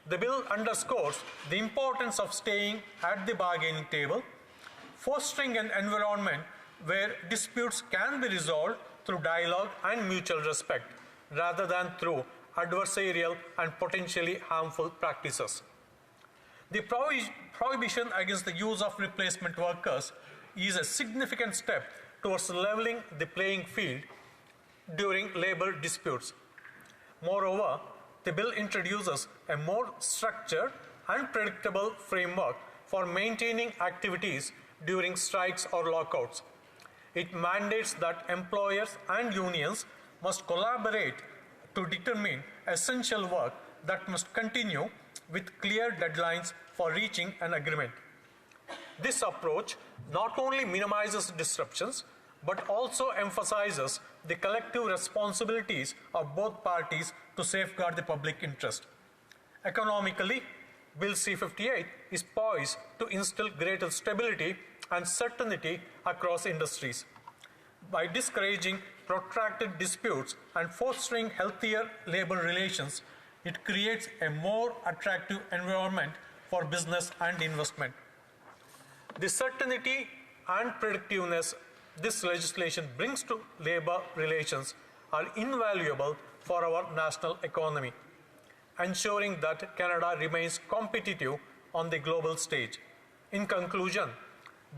The bill underscores the importance of staying at the bargaining table, fostering an environment where disputes can be resolved through dialogue and mutual respect, rather than through adversarial and potentially harmful practices. The prohibition against the use of replacement workers is a significant step towards leveling the playing field during labor disputes. Moreover, the bill introduces a more structured and predictable framework for maintaining activities during strikes or lockouts. It mandates that employers and unions must collaborate to determine essential work that must continue with clear deadlines for reaching an agreement. This approach not only minimizes disruptions, but also emphasizes the collective responsibilities of both parties to safeguard the public interest. Economically, Bill C-58 is poised to instill greater stability and certainty across industries. By discouraging protracted disputes and fostering healthier labor relations, it creates a more attractive environment for business and investment. The certainty and predictiveness this legislation brings to labor relations are invaluable for our national economy, ensuring that Canada remains competitive on the global stage. In conclusion,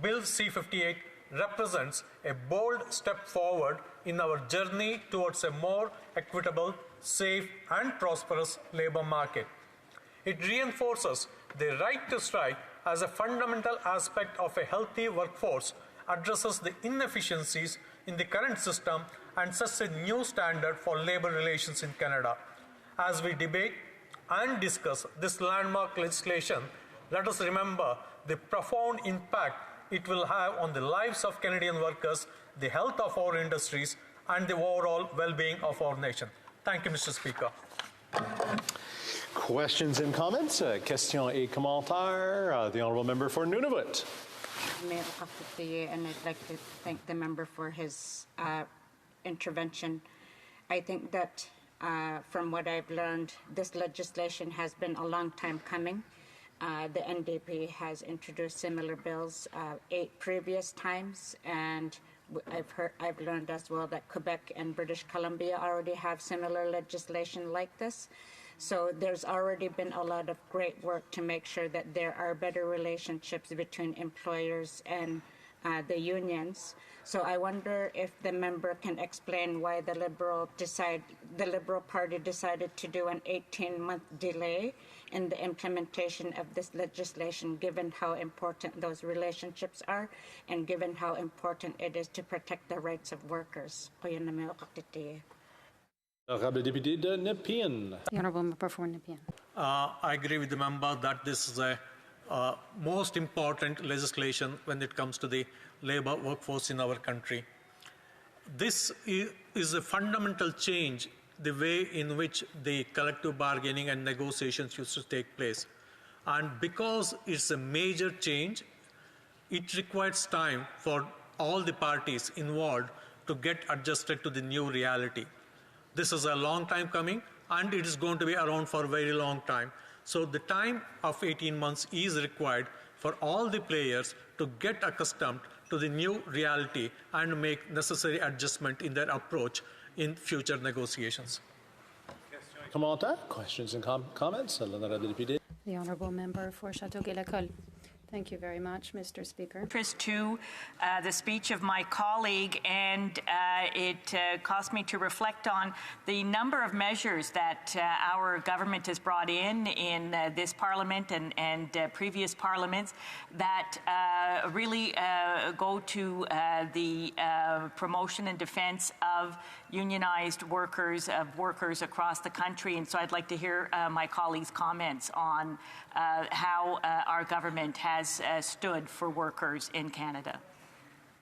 Bill C-58 represents a bold step forward in our journey towards a more equitable, safe, and prosperous labor market. It reinforces the right to strike as a fundamental aspect of a healthy workforce, addresses the inefficiencies in the current system, and sets a new standard for labor relations in Canada. As we debate and discuss this landmark legislation, let us remember the profound impact it will have on the lives of Canadian workers, the health of our industries, and the overall well-being of our nation. Thank you, Mr. Speaker. Questions and comments? Questions et commentaires. The Honourable Member for Nunavut. And I'd like to thank the member for his intervention. I think that from what I've learned, this legislation has been a long time coming. The NDP has introduced similar bills 8 previous times, and I've learned as well that Quebec and British Columbia already have similar legislation like this. So there's already been a lot of great work to make sure that there are better relationships between employers and the unions. So I wonder if the member can explain why the Liberal Party decided to do an 18-month delay in the implementation of this legislation, given how important those relationships are and given how important it is to protect the rights of workers. Honourable Deputy de Nepean. The Honourable Member for Nepean. I agree with the member that this is a most important legislation when it comes to the labour workforce in our country. This is a fundamental change the way in which the collective bargaining and negotiations used to take place. And because it's a major change, it requires time for all the parties involved to get adjusted to the new reality. This is a long time coming, and it is going to be around for a very long time. So the time of 18 months is required for all the players to get accustomed to the new reality and make necessary adjustment in their approach in future negotiations. Questions and comments? The Honourable Member for Châteauguay-Lacolle. Thank you very much, Mr. Speaker. Interest to the speech of my colleague, and it caused me to reflect on the number of measures that our government has brought in this Parliament and previous parliaments that really go to the promotion and defense of unionized workers, of workers across the country. And so I'd like to hear my colleague's comments on how our government has stood for workers in Canada.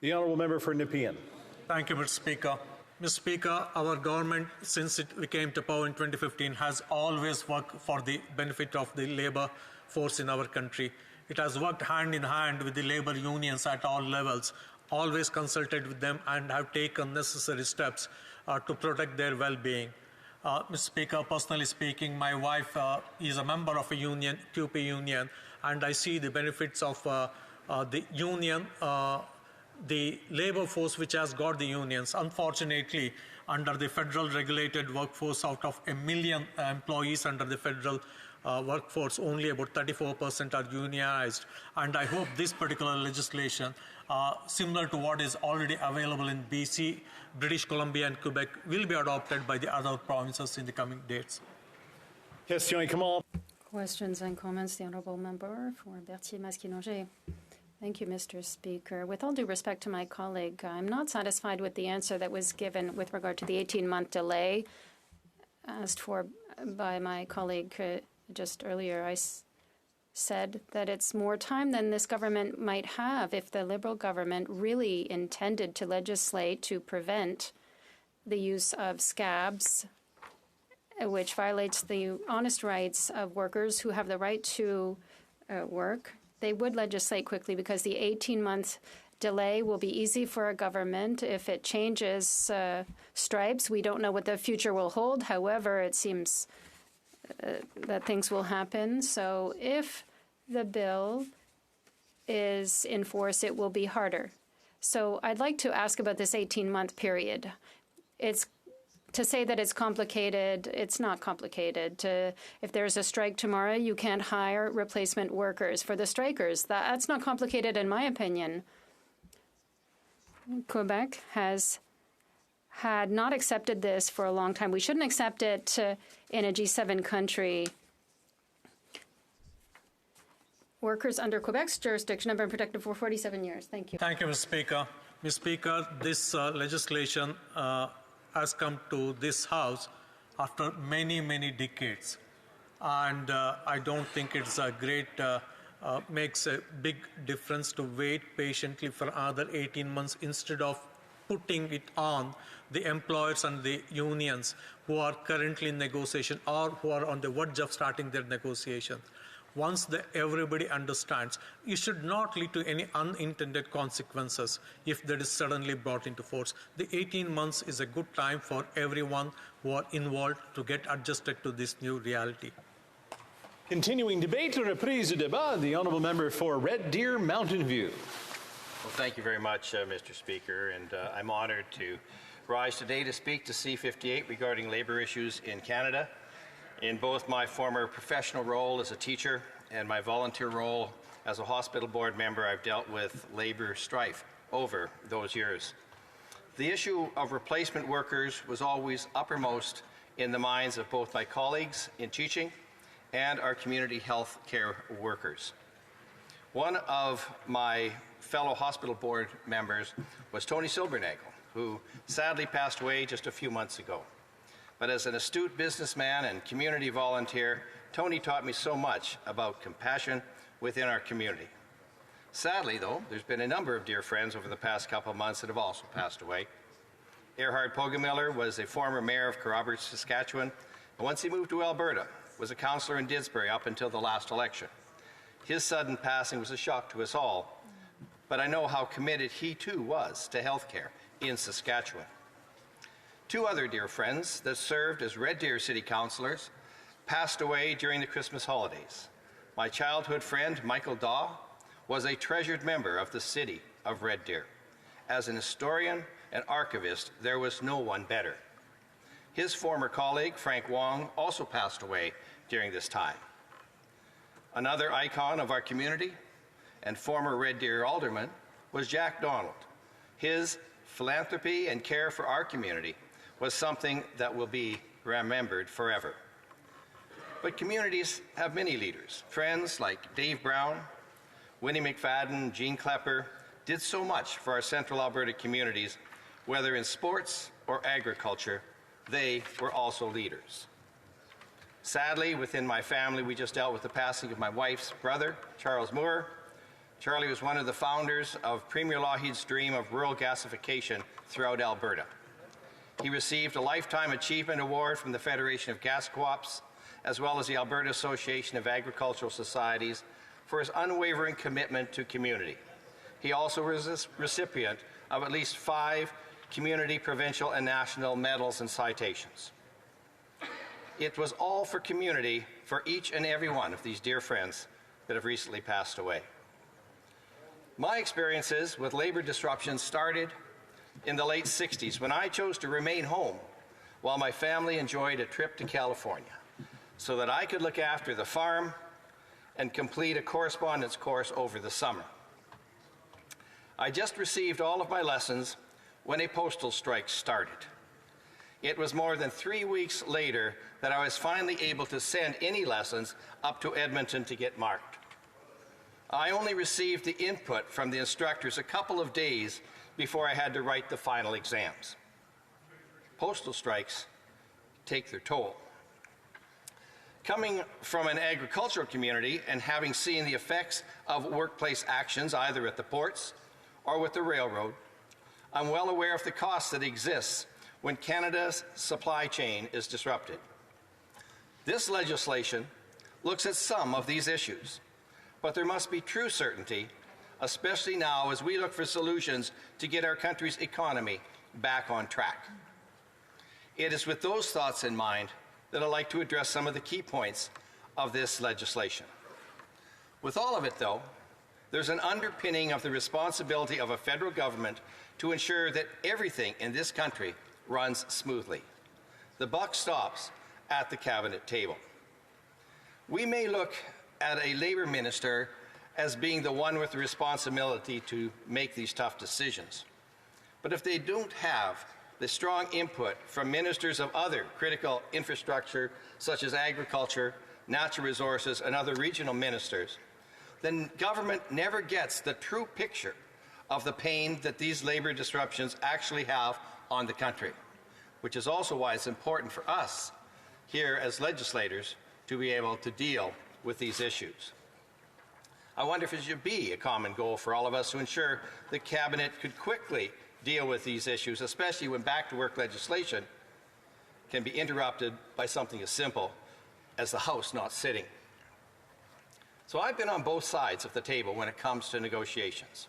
The Honourable Member for Nepean. Thank you, Mr. Speaker. Mr. Speaker, our government, since it came to power in 2015, has always worked for the benefit of the labour force in our country. It has worked hand in hand with the labour unions at all levels, always consulted with them and have taken necessary steps to protect their well-being. Mr. Speaker, personally speaking, my wife is a member of a union, QP union, and I see the benefits of the union, the labor force which has got the unions. Unfortunately, under the federal regulated workforce, out of 1 million employees under the federal workforce, only about 34% are unionized. And I hope this particular legislation, similar to what is already available in BC, British Columbia and Quebec, will be adopted by the other provinces in the coming dates. Questions et commentaires. Questions and comments, the Honourable Member for Berthier-Masquinongé. Thank you, Mr. Speaker. With all due respect to my colleague, I'm not satisfied with the answer that was given with regard to the 18-month delay asked for by my colleague just earlier. I said that it's more time than this government might have if the Liberal government really intended to legislate to prevent the use of scabs, which violates the honest rights of workers who have the right to work. They would legislate quickly because the 18-month delay will be easy for a government. If it changes stripes, we don't know what the future will hold. However, it seems that things will happen. So if the bill is in force, it will be harder. So I'd like to ask about this 18-month period. To say that it's complicated, it's not complicated. If there's a strike tomorrow, you can't hire replacement workers. For the strikers, that's not complicated in my opinion. Quebec has had not accepted this for a long time. We shouldn't accept it in a G7 country. Workers under Quebec's jurisdiction have been protected for 47 years. Thank you. Thank you, Mr. Speaker. Mr. Speaker, this legislation has come to this House after many, many decades. And I don't think it's a great, makes a big difference to wait patiently for another 18 months instead of putting it on the employers and the unions who are currently in negotiation or who are on the verge of starting their negotiation. Once everybody understands, it should not lead to any unintended consequences if that is suddenly brought into force. The 18 months is a good time for everyone who are involved to get adjusted to this new reality. Continuing debate, reprise du débat, the Honourable Member for Red Deer Mountain View. Well, thank you very much, Mr. Speaker, and I'm honoured to rise today to speak to C58 regarding labour issues in Canada. In both my former professional role as a teacher and my volunteer role as a hospital board member, I've dealt with labour strife over those years. The issue of replacement workers was always uppermost in the minds of both my colleagues in teaching and our community health care workers. One of my fellow hospital board members was Tony Silbernagel, who sadly passed away just a few months ago. But as an astute businessman and community volunteer, Tony taught me so much about compassion within our community. Sadly, though, there's been a number of dear friends over the past couple of months that have also passed away. Erhard Pogemiller was a former mayor of Carruber, Saskatchewan, and once he moved to Alberta, was a councillor in Didsbury up until the last election. His sudden passing was a shock to us all, but I know how committed he too was to healthcare in Saskatchewan. Two other dear friends that served as Red Deer City Councillors passed away during the Christmas holidays. My childhood friend, Michael Daw, was a treasured member of the city of Red Deer. As an historian and archivist, there was no one better. His former colleague, Frank Wong, also passed away during this time. Another icon of our community and former Red Deer alderman was Jack Donald. His philanthropy and care for our community was something that will be remembered forever. But communities have many leaders. Friends like Dave Brown, Winnie McFadden, Jean Klepper did so much for our central Alberta communities, whether in sports or agriculture. They were also leaders. Sadly, within my family, we just dealt with the passing of my wife's brother, Charles Moore. Charlie was one of the founders of Premier Lougheed's dream of rural gasification throughout Alberta. He received a Lifetime Achievement Award from the Federation of Gas Co-ops, as well as the Alberta Association of Agricultural Societies, for his unwavering commitment to community. He also was a recipient of at least 5 community, provincial, and national medals and citations. it was all for community for each and every one of these dear friends that have recently passed away. My experiences with labor disruptions started in the late 60s when I chose to remain home while my family enjoyed a trip to California so that I could look after the farm and complete a correspondence course over the summer. I just received all of my lessons when a postal strike started. It was more than 3 weeks later that I was finally able to send any lessons up to Edmonton to get marked. I only received the input from the instructors a couple of days before I had to write the final exams. Postal strikes take their toll. Coming from an agricultural community and having seen the effects of workplace actions either at the ports or with the railroad, I'm well aware of the costs that exist when Canada's supply chain is disrupted. This legislation looks at some of these issues, but there must be true certainty, especially now as we look for solutions to get our country's economy back on track. It is with those thoughts in mind that I'd like to address some of the key points of this legislation. With all of it, though, there's an underpinning of the responsibility of a federal government to ensure that everything in this country runs smoothly. The buck stops at the cabinet table. We may look at a labor minister as being the one with the responsibility to make these tough decisions. But if they don't have the strong input from ministers of other critical infrastructure, such as agriculture, natural resources, and other regional ministers, then government never gets the true picture of the pain that these labor disruptions actually have on the country, which is also why it's important for us here as legislators to be able to deal with these issues. I wonder if it should be a common goal for all of us to ensure the Cabinet could quickly deal with these issues, especially when back-to-work legislation can be interrupted by something as simple as the House not sitting. So I've been on both sides of the table when it comes to negotiations.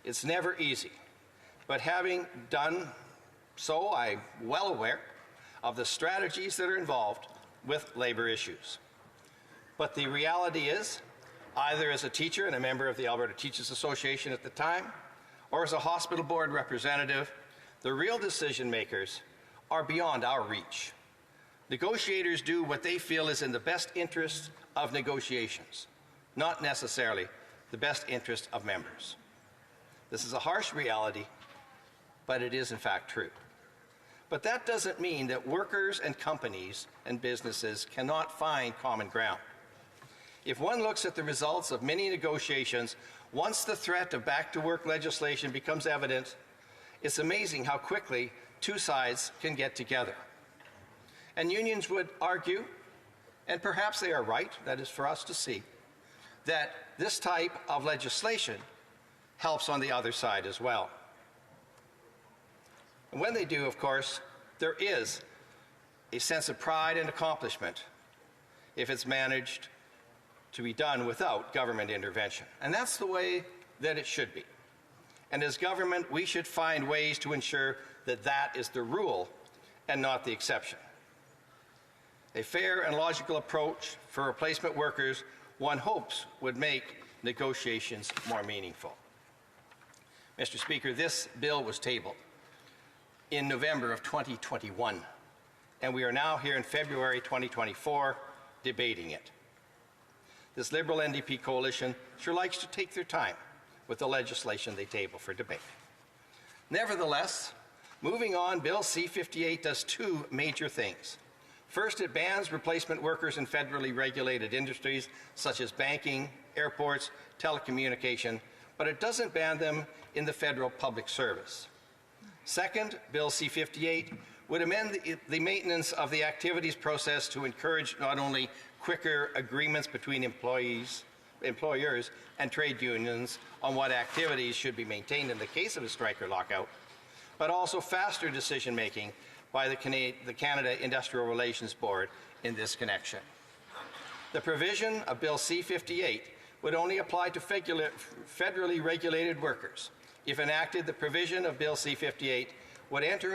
It's never easy, but having done so, I'm well aware of the strategies that are involved with labor issues. But the reality is, either as a teacher and a member of the Alberta Teachers Association at the time, or as a hospital board representative, the real decision makers are beyond our reach. Negotiators do what they feel is in the best interest of negotiations, not necessarily the best interest of members. This is a harsh reality, but it is in fact true. But that doesn't mean that workers and companies and businesses cannot find common ground. If one looks at the results of many negotiations, once the threat of back-to-work legislation becomes evident, it's amazing how quickly two sides can get together. And unions would argue, and perhaps they are right, that is for us to see, that this type of legislation helps on the other side as well. And when they do, of course, there is a sense of pride and accomplishment if it's managed to be done without government intervention. And that's the way that it should be. And as government, we should find ways to ensure that that is the rule and not the exception. A fair and logical approach for replacement workers, one hopes, would make negotiations more meaningful. Mr. Speaker, this bill was tabled in November of 2021, and we are now here in February 2024 debating it. This Liberal NDP coalition sure likes to take their time with the legislation they table for debate. Nevertheless, moving on, Bill C-58 does two major things. First, it bans replacement workers in federally regulated industries such as banking, airports, telecommunication, but it doesn't ban them in the federal public service. Second, Bill C-58 would amend the maintenance of the activities process to encourage not only quicker agreements between employers and trade unions on what activities should be maintained in the case of a strike or lockout, but also faster decision-making by the Canada Industrial Relations Board in this connection. The provision of Bill C-58 would only apply to federally regulated workers. If enacted, the provision of Bill C-58 would enter